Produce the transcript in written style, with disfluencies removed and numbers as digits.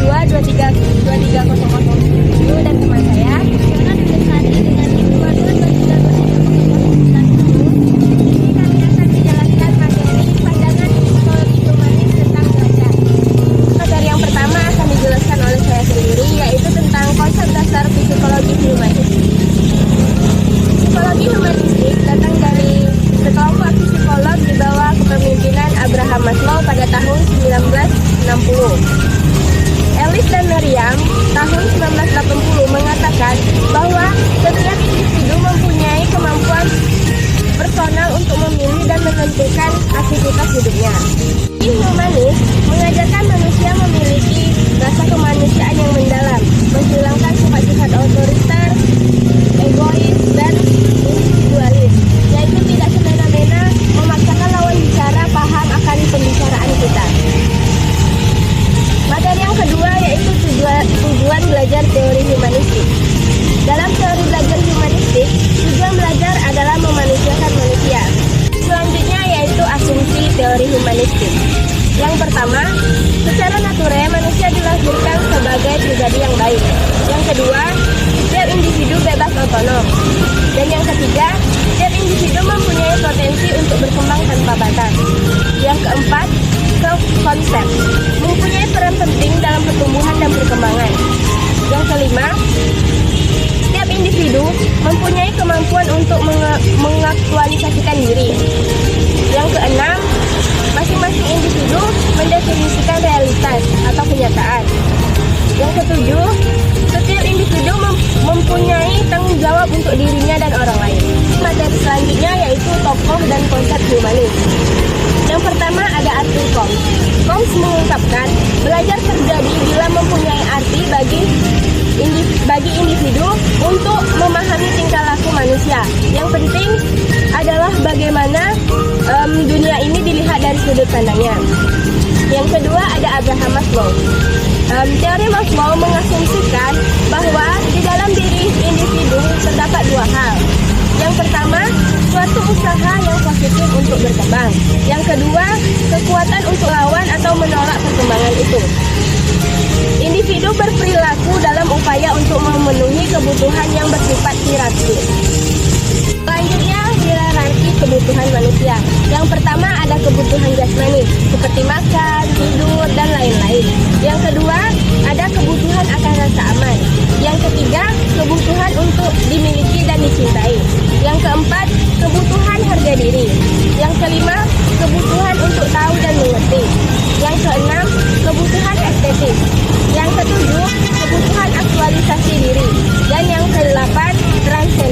22230007 dan teman saya Yonan Bestari dengan NIM 22230010. Ini kami akan menjelaskan materi pandangan psikologi humanis tentang belajar. materi yang pertama akan dijelaskan oleh saya sendiri, yaitu tentang konsep dasar psikologi humanis. Psikologi humanistik datang dari sekelompok psikolog di bawah kepemimpinan Abraham Maslow pada tahun 1960. Ellis dan Merriam tahun 1980 mengatakan bahwa setiap individu mempunyai kemampuan personal untuk memilih dan menentukan aktivitas hidupnya. Humanis mengajarkan manusia memiliki rasa kemanusiaan yang mendalam, menghilangkan sifat-sifat otoriter, egois, dan individualis, yaitu tidak semena-mena memaksakan lawan bicara paham akan pembicaraan kita. Materi yang kedua yaitu tujuan belajar teori humanistik. Dalam teori belajar humanistik, tujuan belajar adalah memanusiakan manusia. Selanjutnya yaitu asumsi teori humanistik. Yang pertama, secara natural manusia dilahirkan sebagai pribadi yang baik. Yang kedua, setiap individu bebas otonom. Dan yang ketiga, setiap individu mempunyai potensi untuk berkembang tanpa batas. Yang keempat, self-concept, mempunyai peran penting dalam pertumbuhan dan perkembangan. Yang kelima, setiap individu mempunyai kemampuan untuk mengaktualisasikan diri. Yang keenam, masing-masing individu mendefinisikan realitas atau kenyataan. Yang ketujuh, setiap individu mempunyai tanggung jawab untuk dirinya dan orang lain. Materi selanjutnya yaitu tokoh dan konsep humanis. Yang pertama ada arti Combs. Combs mengungkapkan belajar terjadi bila mempunyai arti bagi individu untuk memahami tingkah laku manusia. Yang penting adalah bagaimana dunia ini dilihat dari sudut pandangnya. Yang kedua ada Abraham Maslow. Teori Maslow mengasumsikan bahwa di dalam diri individu terdapat dua hal. Yang pertama, suatu usaha yang positif untuk berkembang. Yang kedua, kekuatan untuk lawan atau menolak perkembangan itu. Individu berperilaku dalam upaya untuk memenuhi kebutuhan yang bersifat hierarkis. Selanjutnya, hierarki kebutuhan manusia. Yang pertama ada kebutuhan jasmani, seperti makan, tidur, dan lain-lain. Yang kedua, ada kebutuhan akan rasa aman. Yang ketiga, kebutuhan untuk dimiliki dan dicintai. Yang keempat, kebutuhan harga diri. Yang kelima, kebutuhan untuk tahu dan mengerti. Yang keenam, kebutuhan estetis. Yang ketujuh, kebutuhan aktualisasi diri. Dan yang kedelapan, transenden.